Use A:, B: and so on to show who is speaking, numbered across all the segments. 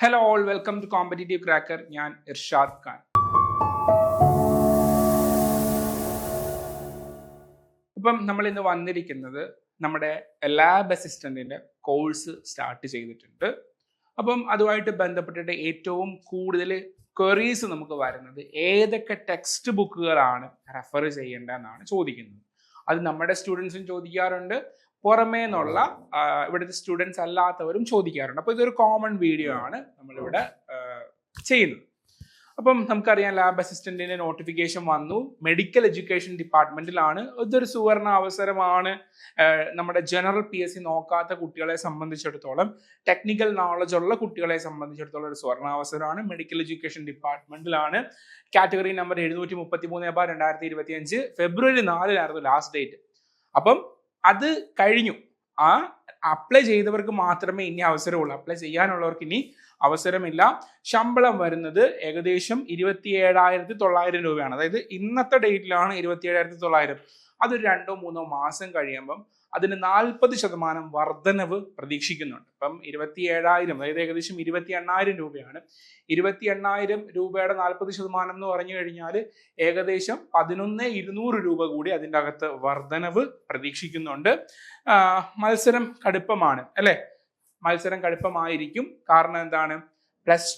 A: Hello all, welcome to competitive cracker. ഞാൻ ഇർഷാദ് ഖാൻ. ഇപ്പം നമ്മൾ ഇന്ന് വന്നിരിക്കുന്നത് നമ്മുടെ ലാബ് അസിസ്റ്റന്റിന്റെ കോഴ്സ് സ്റ്റാർട്ട് ചെയ്തിട്ടുണ്ട്. അപ്പം അതുമായിട്ട് ബന്ധപ്പെട്ടിട്ട് ഏറ്റവും കൂടുതൽ ക്വറീസ് നമുക്ക് വരുന്നത് ഏതൊക്കെ ടെക്സ്റ്റ് ബുക്കുകളാണ് റെഫർ ചെയ്യേണ്ടതെന്നാണ് ചോദിക്കുന്നത്. അത് നമ്മുടെ സ്റ്റുഡൻസും ചോദിക്കാറുണ്ട്, പുറമേ നിന്നുള്ള ഇവിടുത്തെ സ്റ്റുഡൻസ് അല്ലാത്തവരും ചോദിക്കാറുണ്ട്. അപ്പോൾ ഇതൊരു കോമൺ വീഡിയോ ആണ് നമ്മളിവിടെ ചെയ്യുന്നത്. അപ്പം നമുക്കറിയാം, ലാബ് അസിസ്റ്റന്റിന്റെ നോട്ടിഫിക്കേഷൻ വന്നു. മെഡിക്കൽ എഡ്യൂക്കേഷൻ ഡിപ്പാർട്ട്മെന്റിലാണ്. ഇതൊരു സുവർണ അവസരമാണ്. നമ്മുടെ ജനറൽ PSC നോക്കാത്ത കുട്ടികളെ സംബന്ധിച്ചിടത്തോളം, ടെക്നിക്കൽ നോളജ് ഉള്ള കുട്ടികളെ സംബന്ധിച്ചിടത്തോളം ഒരു സുവർണ അവസരമാണ്. മെഡിക്കൽ എഡ്യൂക്കേഷൻ ഡിപ്പാർട്ട്മെന്റിലാണ്. Category number 733/2025 February 4 last date. അപ്പം അത് കഴിഞ്ഞു. ആ അപ്ലൈ ചെയ്തവർക്ക് മാത്രമേ ഇനി അവസരമുള്ളൂ. അപ്ലൈ ചെയ്യാനുള്ളവർക്ക് ഇനി അവസരമില്ല. ശമ്പളം വരുന്നത് ഏകദേശം 27,900 രൂപയാണ്. അതായത് ഇന്നത്തെ ഡേറ്റിലാണ് 27,900. അതൊരു 2-3 മാസം കഴിയുമ്പം അതിന് 40% വർധനവ് പ്രതീക്ഷിക്കുന്നുണ്ട്. ഇപ്പം 27,000, അതായത് ഏകദേശം 28,000 രൂപയാണ്. 28,000 രൂപയുടെ 40% എന്ന് പറഞ്ഞു കഴിഞ്ഞാൽ ഏകദേശം 11,200 രൂപ കൂടി അതിൻ്റെ അകത്ത് വർധനവ് പ്രതീക്ഷിക്കുന്നുണ്ട്. മത്സരം കടുപ്പമാണ് അല്ലെ? മത്സരം കടുപ്പമായിരിക്കും. കാരണം എന്താണ്? പ്ലസ്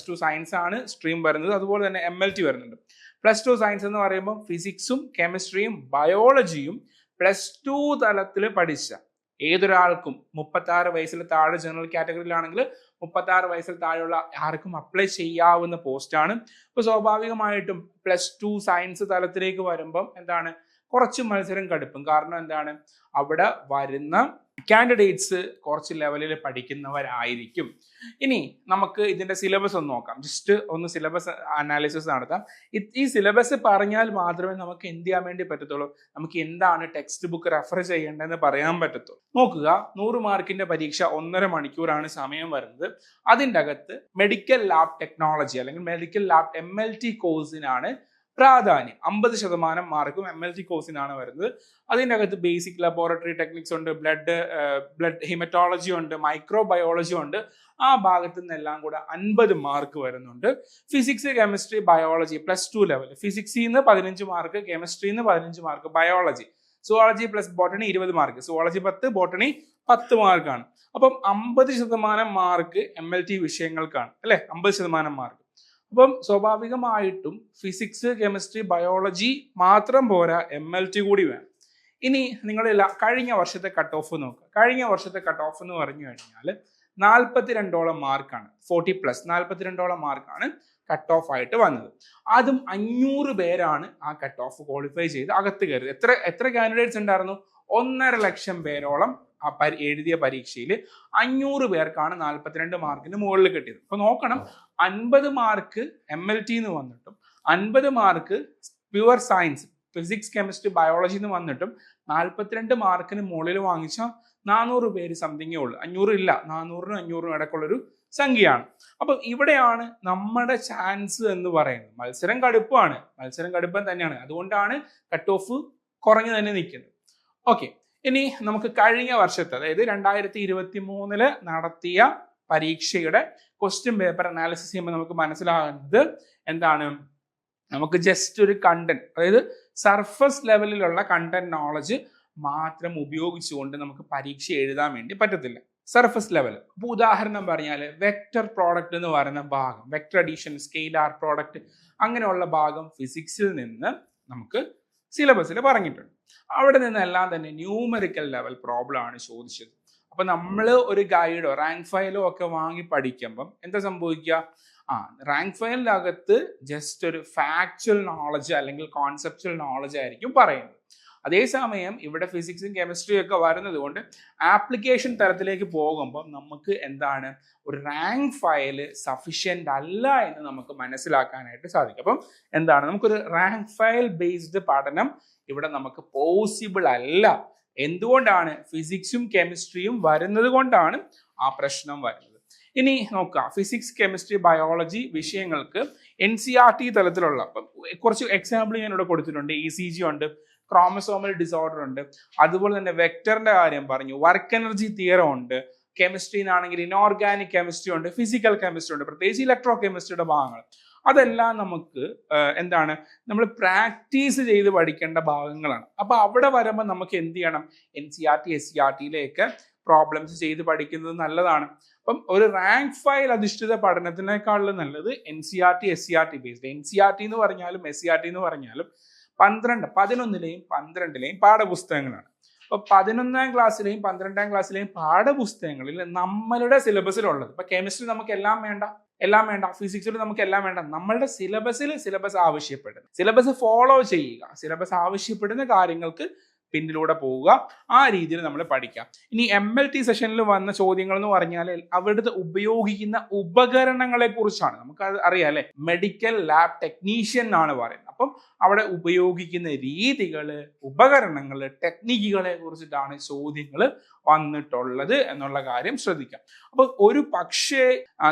A: ടു സയൻസ് ആണ് സ്ട്രീം വരുന്നത്. അതുപോലെ തന്നെ MLT വരുന്നുണ്ട്. പ്ലസ് ടു സയൻസ് എന്ന് പറയുമ്പോൾ ഫിസിക്സും കെമിസ്ട്രിയും ബയോളജിയും പ്ലസ് ടു തലത്തിൽ പഠിച്ച ഏതൊരാൾക്കും 36 വയസ്സിൽ താഴെ, ജനറൽ കാറ്റഗറിയിലാണെങ്കിൽ 36 വയസ്സിൽ താഴെയുള്ള ആർക്കും അപ്ലൈ ചെയ്യാവുന്ന പോസ്റ്റാണ്. ഇപ്പൊ സ്വാഭാവികമായിട്ടും പ്ലസ് ടു സയൻസ് തലത്തിലേക്ക് വരുമ്പം എന്താണ്, കുറച്ച് മത്സരം കടുപ്പം. കാരണം എന്താണ്, അവിടെ വരുന്ന കാൻഡിഡേറ്റ്സ് കുറച്ച് ലെവലിൽ പഠിക്കുന്നവരായിരിക്കും. ഇനി നമുക്ക് ഇതിന്റെ സിലബസ് ഒന്ന് നോക്കാം. ജസ്റ്റ് ഒന്ന് സിലബസ് അനാലിസിസ് നടത്താം. ഈ സിലബസ് പറഞ്ഞാൽ മാത്രമേ നമുക്ക് എന്ത് ചെയ്യാൻ വേണ്ടി പറ്റത്തുള്ളൂ, നമുക്ക് എന്താണ് ടെക്സ്റ്റ് ബുക്ക് റെഫർ ചെയ്യേണ്ടതെന്ന് പറയാൻ പറ്റത്തുള്ളൂ. നോക്കുക, 100 മാർക്കിന്റെ പരീക്ഷ 1.5 മണിക്കൂറാണ് സമയം വരുന്നത്. അതിൻ്റെ അകത്ത് മെഡിക്കൽ ലാബ് ടെക്നോളജി അല്ലെങ്കിൽ മെഡിക്കൽ ലാബ് MLT കോഴ്സിനാണ് പ്രാധാന്യം. 50% മാർക്കും MLT കോഴ്സിനാണ് വരുന്നത്. അതിൻ്റെ അകത്ത് ബേസിക് ലബോറട്ടറി ടെക്നിക്സ് ഉണ്ട്, ബ്ലഡ് ഹീമറ്റോളജി ഉണ്ട്, മൈക്രോബയോളജി ഉണ്ട്. ആ ഭാഗത്തു നിന്നെല്ലാം കൂടെ 50 മാർക്ക് വരുന്നുണ്ട്. Physics, chemistry, biology plus two level. ഫിസിക്സിൽ നിന്ന് 15 മാർക്ക്, കെമിസ്ട്രിയിൽ നിന്ന് 15 mark, biology, zoology plus botany 20 mark, zoology 10, botany 10 മാർക്കാണ്. അപ്പം 50% മാർക്ക് MLT വിഷയങ്ങൾക്കാണ് അല്ലെ? 50% മാർക്ക്. അപ്പം സ്വാഭാവികമായിട്ടും ഫിസിക്സ്, കെമിസ്ട്രി, ബയോളജി മാത്രം പോരാ, MLT കൂടി വേണം. ഇനി നിങ്ങൾ കഴിഞ്ഞ വർഷത്തെ കട്ട് ഓഫ് നോക്കുക. കഴിഞ്ഞ വർഷത്തെ കട്ട് ഓഫ് എന്ന് പറഞ്ഞു കഴിഞ്ഞാൽ 42 മാർക്കാണ്. 40+, 42 മാർക്കാണ് കട്ട് ഓഫ് ആയിട്ട് വന്നത്. അതും 500 പേരാണ് ആ കട്ട് ഓഫ് ക്വാളിഫൈ ചെയ്ത് അകത്ത് കയറിയത്. എത്ര കാൻഡിഡേറ്റ്സ് ഉണ്ടായിരുന്നു? 1.5 ലക്ഷം പേരോളം എഴുതിയ പരീക്ഷയിൽ 500 പേർക്കാണ് 42 മാർക്കിന് മുകളിൽ കിട്ടിയത്. അപ്പൊ നോക്കണം, 50 മാർക്ക് MLT എന്ന് വന്നിട്ടും 50 mark pure science, physics, chemistry, biology എന്ന് വന്നിട്ടും 42 മാർക്കിന് മുകളിൽ വാങ്ങിച്ച 400 പേര് സംതിങ്ങേ ഉള്ളൂ. 500 ഇല്ല, 400-നും 500-നും ഇടയ്ക്കുള്ളൊരു സംഖ്യയാണ്. അപ്പം ഇവിടെയാണ് നമ്മുടെ ചാൻസ് എന്ന് പറയുന്നത്. മത്സരം കടുപ്പം തന്നെയാണ്. അതുകൊണ്ടാണ് കട്ട് ഓഫ് കുറഞ്ഞു തന്നെ നിൽക്കുന്നത്. ഓക്കെ, ഇനി നമുക്ക് കഴിഞ്ഞ വർഷത്തെ, അതായത് 2023 നടത്തിയ പരീക്ഷയുടെ ക്വസ്റ്റ്യൻ പേപ്പർ അനാലിസിസ് ചെയ്യുമ്പോൾ നമുക്ക് മനസ്സിലാകുന്നത് എന്താണ്, നമുക്ക് ജസ്റ്റ് ഒരു കണ്ടന്റ്, അതായത് സർഫസ് ലെവലിലുള്ള കണ്ടന്റ് നോളജ് മാത്രം ഉപയോഗിച്ചുകൊണ്ട് നമുക്ക് പരീക്ഷ എഴുതാൻ വേണ്ടി പറ്റത്തില്ല. Surface level. അപ്പോൾ ഉദാഹരണം പറഞ്ഞാൽ വെക്റ്റർ പ്രോഡക്റ്റ് എന്ന് പറയുന്ന ഭാഗം, വെക്റ്റർ അഡീഷൻ, സ്കെയിലാർ പ്രോഡക്റ്റ്, അങ്ങനെയുള്ള ഭാഗം ഫിസിക്സിൽ നിന്ന് നമുക്ക് സിലബസിൽ പറഞ്ഞിട്ടുണ്ട്. അവിടെ നിന്നെല്ലാം തന്നെ ന്യൂമറിക്കൽ ലെവൽ പ്രോബ്ലം ആണ് ചോദിച്ചത്. അപ്പൊ നമ്മൾ ഒരു ഗൈഡോ റാങ്ക് ഫയലോ ഒക്കെ വാങ്ങി പഠിക്കുമ്പം എന്താ സംഭവിക്കുക? റാങ്ക് ഫയലിൻ്റെ അകത്ത് ജസ്റ്റ് ഒരു ഫാക്ച്വൽ നോളജ് അല്ലെങ്കിൽ കോൺസെപ്ച്വൽ നോളജ് ആയിരിക്കും പറയുന്നത്. അതേസമയം ഇവിടെ ഫിസിക്സും കെമിസ്ട്രിയും ഒക്കെ വരുന്നത് കൊണ്ട് ആപ്ലിക്കേഷൻ തലത്തിലേക്ക് പോകുമ്പോൾ നമുക്ക് എന്താണ്, ഒരു റാങ്ക് ഫയല് സഫിഷ്യൻ്റ് അല്ല എന്ന് നമുക്ക് മനസ്സിലാക്കാനായിട്ട് സാധിക്കും. അപ്പം എന്താണ്, നമുക്കൊരു റാങ്ക് ഫയൽ ബേസ്ഡ് പഠനം ഇവിടെ നമുക്ക് പോസിബിൾ അല്ല. എന്തുകൊണ്ടാണ്? ഫിസിക്സും കെമിസ്ട്രിയും വരുന്നത് കൊണ്ടാണ് ആ പ്രശ്നം വരുന്നത്. ഇനി നോക്കാം, ഫിസിക്സ്, കെമിസ്ട്രി, ബയോളജി വിഷയങ്ങൾക്ക് NCERT തലത്തിലുള്ള കുറച്ച് എക്സാമ്പിൾ ഞാൻ ഇവിടെ കൊടുത്തിട്ടുണ്ട്. ECG ഉണ്ട്, ക്രോമസോമൽ ഡിസോർഡർ ഉണ്ട്, അതുപോലെ തന്നെ വെക്ടറിന്റെ കാര്യം പറഞ്ഞു, വർക്ക് എനർജി തിയറം ഉണ്ട്, കെമിസ്ട്രി എന്നാണെങ്കിൽ ഇനോർഗാനിക് കെമിസ്ട്രി ഉണ്ട്, ഫിസിക്കൽ കെമിസ്ട്രി ഉണ്ട്, പ്രത്യേകിച്ച് ഇലക്ട്രോ കെമിസ്ട്രിയുടെ ഭാഗങ്ങൾ. അതെല്ലാം നമുക്ക് എന്താണ് നമ്മൾ പ്രാക്ടീസ് ചെയ്ത് പഠിക്കേണ്ട ഭാഗങ്ങളാണ്. അപ്പൊ അവിടെ വരുമ്പോൾ നമുക്ക് എന്ത് ചെയ്യണം, NCERT SCERT പ്രോബ്ലംസ് ചെയ്ത് പഠിക്കുന്നത് നല്ലതാണ്. അപ്പം ഒരു റാങ്ക് ഫയൽ അധിഷ്ഠിത പഠനത്തിനേക്കാളും നല്ലത് NCERT SCERT ബേസ്ഡ്. NCERT എന്ന് പറഞ്ഞാലും SCERT എന്ന് പറഞ്ഞാലും 11ലെയും 12ലെയും പാഠപുസ്തകങ്ങളാണ്. അപ്പൊ 11ാം ക്ലാസ്സിലെയും 12ാം ക്ലാസ്സിലെയും പാഠപുസ്തകങ്ങളിൽ നമ്മളുടെ സിലബസിലുള്ളത്, ഇപ്പൊ കെമിസ്ട്രി നമുക്ക് എല്ലാം വേണ്ട, ഫിസിക്സിൽ നമുക്ക് എല്ലാം വേണ്ട, നമ്മളുടെ സിലബസ് ആവശ്യപ്പെടുന്നത്, സിലബസ് ഫോളോ ചെയ്യുക, സിലബസ് ആവശ്യപ്പെടുന്ന കാര്യങ്ങൾക്ക് പിന്നിലൂടെ പോവുക, ആ രീതിയിൽ നമ്മൾ പഠിക്കാം. ഇനി MLT സെഷനിൽ വന്ന ചോദ്യങ്ങൾ എന്ന് പറഞ്ഞാൽ അവിടുത്തെ ഉപയോഗിക്കുന്ന ഉപകരണങ്ങളെ കുറിച്ചാണ്. നമുക്ക് അത് അറിയാം അല്ലെ, മെഡിക്കൽ ലാബ് ടെക്നീഷ്യൻ എന്നാണ് പറയുന്നത്. അപ്പം അവിടെ ഉപയോഗിക്കുന്ന രീതികള്, ഉപകരണങ്ങള്, ടെക്നിക്കുകളെ കുറിച്ചിട്ടാണ് ചോദ്യങ്ങൾ വന്നിട്ടുള്ളത് എന്നുള്ള കാര്യം ശ്രദ്ധിക്കാം. അപ്പൊ ഒരു പക്ഷേ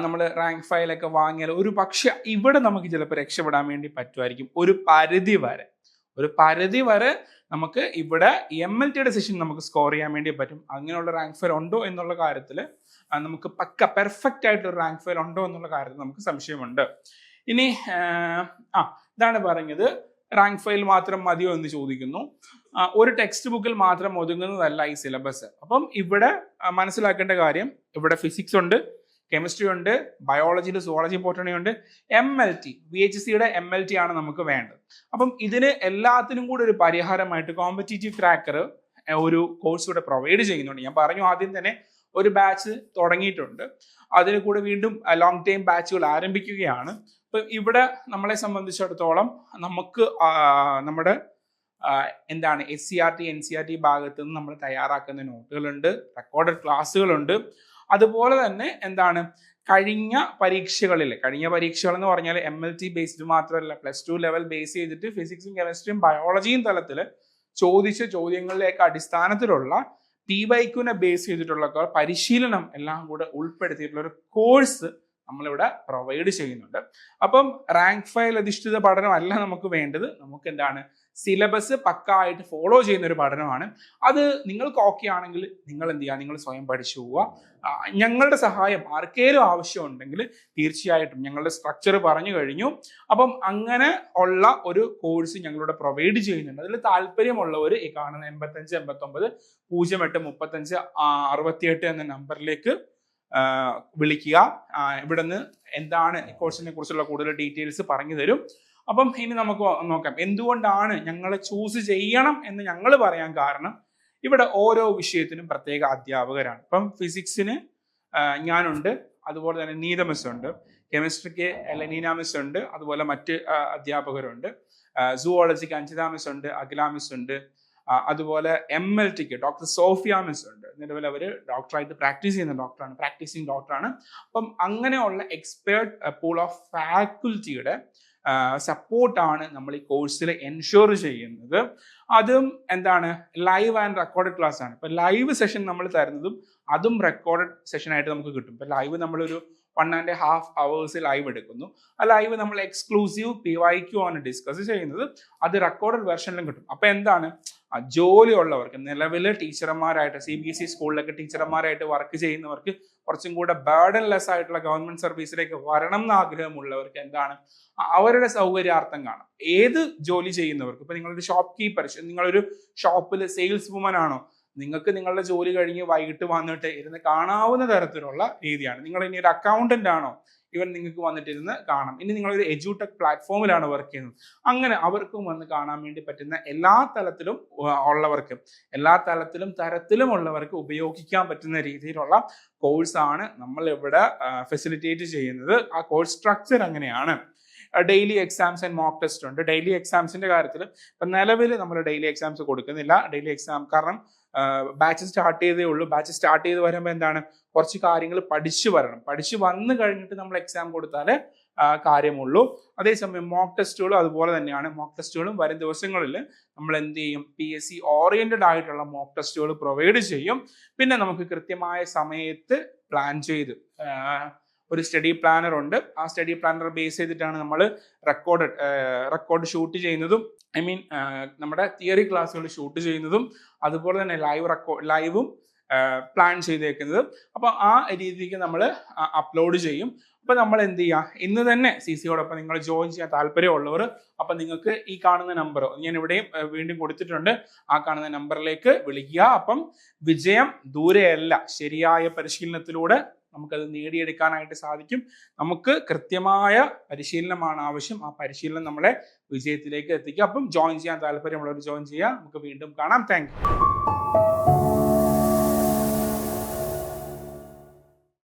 A: നമ്മൾ റാങ്ക് ഫയലൊക്കെ വാങ്ങിയാൽ ഒരു പക്ഷെ ഇവിടെ നമുക്ക് ചിലപ്പോൾ രക്ഷപ്പെടാൻ വേണ്ടി പറ്റുമായിരിക്കും. ഒരു പരിധി വരെ നമുക്ക് ഇവിടെ MLTയുടെ സെഷൻ നമുക്ക് സ്കോർ ചെയ്യാൻ വേണ്ടി പറ്റും. അങ്ങനെയുള്ള റാങ്ക് ഫയൽ ഉണ്ടോ എന്നുള്ള കാര്യത്തിൽ നമുക്ക് പെർഫെക്റ്റ് ആയിട്ടൊരു റാങ്ക് ഫയൽ ഉണ്ടോ എന്നുള്ള കാര്യത്തിൽ നമുക്ക് സംശയമുണ്ട്. ഇനി ഇതാണ് പറഞ്ഞത്, റാങ്ക് ഫയൽ മാത്രം മതിയോ എന്ന് ചോദിക്കുന്നു. ഒരു ടെക്സ്റ്റ് ബുക്കിൽ മാത്രം ഒതുങ്ങുന്നതല്ല ഈ സിലബസ്. അപ്പം ഇവിടെ മനസ്സിലാക്കേണ്ട കാര്യം, ഇവിടെ ഫിസിക്സ് ഉണ്ട്, കെമിസ്ട്രി ഉണ്ട്, ബയോളജിയിൽ സുവോളജി ബോട്ടണി ഉണ്ട്, MLT VHCയുടെ MLT ആണ് നമുക്ക് വേണ്ടത്. അപ്പം ഇതിന് എല്ലാത്തിനും കൂടെ ഒരു പരിഹാരമായിട്ട് കോമ്പറ്റീറ്റീവ് ക്രാക്കർ ഒരു കോഴ്സ് ഇവിടെ പ്രൊവൈഡ് ചെയ്യുന്നുണ്ട്. ഞാൻ പറഞ്ഞു ആദ്യം തന്നെ ഒരു ബാച്ച് തുടങ്ങിയിട്ടുണ്ട്, അതിന് കൂടെ വീണ്ടും ലോങ് ടൈം ബാച്ചുകൾ ആരംഭിക്കുകയാണ്. ഇപ്പം ഇവിടെ നമ്മളെ സംബന്ധിച്ചിടത്തോളം നമുക്ക് നമ്മുടെ SCERT NCERT ഭാഗത്ത് നിന്ന് നമ്മൾ തയ്യാറാക്കുന്ന നോട്ടുകളുണ്ട്, റെക്കോർഡഡ് ക്ലാസ്സുകളുണ്ട്. അതുപോലെ തന്നെ കഴിഞ്ഞ പരീക്ഷകൾ എന്ന് പറഞ്ഞാൽ MLT ബേസ്ഡ് മാത്രമല്ല, +2 ലെവൽ ബേസ് ചെയ്തിട്ട് ഫിസിക്സും കെമിസ്ട്രിയും ബയോളജിയും തലത്തിൽ ചോദിച്ച ചോദ്യങ്ങളിലേക്ക് അടിസ്ഥാനത്തിലുള്ള PYQനെ ബേസ് ചെയ്തിട്ടുള്ള പരിശീലനം എല്ലാം കൂടെ ഉൾപ്പെടുത്തിയിട്ടുള്ള ഒരു കോഴ്സ് നമ്മളിവിടെ പ്രൊവൈഡ് ചെയ്യുന്നുണ്ട്. അപ്പം റാങ്ക് ഫയൽ അധിഷ്ഠിത പഠനമല്ല നമുക്ക് വേണ്ടത്, നമുക്ക് സിലബസ് പക്കായിട്ട് ഫോളോ ചെയ്യുന്ന ഒരു പഠനമാണ്. അത് നിങ്ങൾക്ക് ഓക്കെ ആണെങ്കിൽ നിങ്ങൾ എന്ത് ചെയ്യുക, നിങ്ങൾ സ്വയം പഠിച്ചു പോവുക. ഞങ്ങളുടെ സഹായം ആർക്കേലും ആവശ്യമുണ്ടെങ്കിൽ തീർച്ചയായിട്ടും ഞങ്ങളുടെ സ്ട്രക്ചർ പറഞ്ഞു കഴിഞ്ഞു. അപ്പം അങ്ങനെ ഉള്ള ഒരു കോഴ്സ് ഞങ്ങളിവിടെ പ്രൊവൈഡ് ചെയ്യുന്നുണ്ട്. അതിൽ താല്പര്യമുള്ളവർ ഈ കാണുന്ന 85 89 08 35 68 എന്ന നമ്പറിലേക്ക് വിളിക്കുക. ഇവിടുന്ന് എന്താണ് ഈ കോഴ്സിനെ കുറിച്ചുള്ള കൂടുതൽ ഡീറ്റെയിൽസ് പറഞ്ഞു തരും. അപ്പം ഇനി നമുക്ക് നോക്കാം എന്തുകൊണ്ടാണ് ഞങ്ങളെ ചൂസ് ചെയ്യണം എന്ന് ഞങ്ങൾ പറയാൻ കാരണം, ഇവിടെ ഓരോ വിഷയത്തിനും പ്രത്യേക അധ്യാപകരാണ്. ഇപ്പം ഫിസിക്സിന് ഞാനുണ്ട്, അതുപോലെ തന്നെ നീത മിസ് ഉണ്ട്, കെമിസ്ട്രിക്ക് ലെനീന മിസ് ഉണ്ട്, അതുപോലെ മറ്റ് അധ്യാപകരുണ്ട്, സുവോളജിക്ക് അഞ്ജിത മിസ് ഉണ്ട്, അഖില മിസ് ഉണ്ട്, അതുപോലെ MLTക്ക് ഡോക്ടർ സോഫിയ മിസ് ഉണ്ട്. നിലവിൽ അവർ ഡോക്ടറായിട്ട് പ്രാക്ടീസ് ചെയ്യുന്ന ഡോക്ടറാണ്, പ്രാക്ടീസിങ് ഡോക്ടറാണ്. അപ്പം അങ്ങനെയുള്ള എക്സ്പേർട്ട് പൂൾ ഓഫ് ഫാക്കൽറ്റിയുടെ സപ്പോർട്ടാണ് നമ്മൾ ഈ കോഴ്സിൽ എൻഷുർ ചെയ്യുന്നത്. അതും ലൈവ് ആൻഡ് റെക്കോർഡഡ് ക്ലാസ് ആണ്. ഇപ്പൊ ലൈവ് സെഷൻ നമ്മൾ തരുന്നതും അതും റെക്കോർഡഡ് സെഷൻ ആയിട്ട് നമുക്ക് കിട്ടും. ഇപ്പൊ ലൈവ് നമ്മളൊരു 1.5 hours ലൈവ് എടുക്കുന്നു. ആ ലൈവ് നമ്മൾ എക്സ്ക്ലൂസീവ് PYQ ആണ് ഡിസ്കസ് ചെയ്യുന്നത്. അത് റെക്കോർഡഡ് വെർഷനിലും കിട്ടും. അപ്പൊ ജോലിയുള്ളവർക്ക്, നിലവിൽ ടീച്ചർമാരായിട്ട് CBSE സ്കൂളിലൊക്കെ ടീച്ചർമാരായിട്ട് വർക്ക് ചെയ്യുന്നവർക്ക് കുറച്ചും കൂടെ ബേർഡൻലെസ് ആയിട്ടുള്ള ഗവൺമെന്റ് സർവീസിലേക്ക് വരണം എന്ന് ആഗ്രഹമുള്ളവർക്ക് അവരുടെ സൗകര്യാർത്ഥം കാണാം. ഏത് ജോലി ചെയ്യുന്നവർക്ക്, ഇപ്പൊ നിങ്ങളൊരു ഷോപ്പ് കീപ്പർ, നിങ്ങളൊരു ഷോപ്പിൽ സെയിൽസ് വുമൻ ആണോ, നിങ്ങൾക്ക് നിങ്ങളുടെ ജോലി കഴിഞ്ഞ് വൈകിട്ട് വന്നിട്ട് ഇരുന്ന് കാണാവുന്ന തരത്തിലുള്ള രീതിയാണ്. നിങ്ങൾ ഇനി ഒരു അക്കൗണ്ടന്റ് ആണോ, നിങ്ങൾക്ക് വന്നിട്ടിരുന്ന് കാണാം. ഇനി നിങ്ങളൊരു എഡ്യൂടെക് പ്ലാറ്റ്ഫോമിലാണ് വർക്ക് ചെയ്യുന്നത്, അങ്ങനെ അവർക്കും വന്ന് കാണാൻ വേണ്ടി പറ്റുന്ന എല്ലാ തരത്തിലും ഉള്ളവർക്ക് ഉപയോഗിക്കാൻ പറ്റുന്ന രീതിയിലുള്ള കോഴ്സാണ് നമ്മൾ ഇവിടെ ഫെസിലിറ്റേറ്റ് ചെയ്യുന്നത്. ആ കോഴ്സ് സ്ട്രക്ചർ അങ്ങനെയാണ്. Daily exams and mock test ഉണ്ട്. ഡെയിലി എക്സാംസിന്റെ കാര്യത്തിൽ ഇപ്പം നിലവിൽ നമ്മൾ ഡെയിലി എക്സാംസ് കൊടുക്കുന്നില്ല. ഡെയിലി എക്സാം കാരണം ബാച്ച് സ്റ്റാർട്ട് ചെയ്തേ ഉള്ളൂ. ബാച്ച് സ്റ്റാർട്ട് ചെയ്ത് വരുമ്പോൾ കുറച്ച് കാര്യങ്ങൾ പഠിച്ചു വന്നു കഴിഞ്ഞിട്ട് നമ്മൾ എക്സാം കൊടുത്താലേ കാര്യമുള്ളൂ. അതേസമയം മോക്ക് ടെസ്റ്റുകളും അതുപോലെ തന്നെയാണ്. മോക്ക് ടെസ്റ്റുകളും വരും ദിവസങ്ങളിൽ നമ്മൾ എന്ത് ചെയ്യും, PSC ഓറിയന്റഡ് ആയിട്ടുള്ള മോക്ക് ടെസ്റ്റുകൾ പ്രൊവൈഡ് ചെയ്യും. പിന്നെ നമുക്ക് കൃത്യമായ സമയത്ത് പ്ലാൻ ചെയ്ത് ഒരു സ്റ്റഡി പ്ലാനർ ഉണ്ട്. ആ സ്റ്റഡി പ്ലാനർ ബേസ് ചെയ്തിട്ടാണ് നമ്മൾ റെക്കോർഡ് ഷൂട്ട് ചെയ്യുന്നതും, നമ്മുടെ തിയറി ക്ലാസ്സുകൾ ഷൂട്ട് ചെയ്യുന്നതും, അതുപോലെ തന്നെ ലൈവും പ്ലാൻ ചെയ്തേക്കുന്നത്. അപ്പോൾ ആ രീതിക്ക് നമ്മൾ അപ്ലോഡ് ചെയ്യും. അപ്പോൾ നമ്മൾ എന്ത് ചെയ്യുക, ഇന്ന് തന്നെ CCയോടൊപ്പം നിങ്ങൾ ജോയിൻ ചെയ്യാൻ താല്പര്യമുള്ളവർ, അപ്പം നിങ്ങൾക്ക് ഈ കാണുന്ന നമ്പർ ഞാൻ ഇവിടെയും വീണ്ടും കൊടുത്തിട്ടുണ്ട്, ആ കാണുന്ന നമ്പറിലേക്ക് വിളിക്കുക. അപ്പം വിജയം ദൂരെയല്ല, ശരിയായ പരിശീലനത്തിലൂടെ നമുക്കത് നേടിയെടുക്കാനായിട്ട് സാധിക്കും. നമുക്ക് കൃത്യമായ പരിശീലനമാണ് ആവശ്യം. ആ പരിശീലനം നമ്മളെ വിജയത്തിലേക്ക് എത്തിക്കുക. അപ്പം ജോയിൻ ചെയ്യാൻ താല്പര്യമുള്ളവർ ജോയിൻ ചെയ്യുക. നമുക്ക് വീണ്ടും കാണാം. Thank you.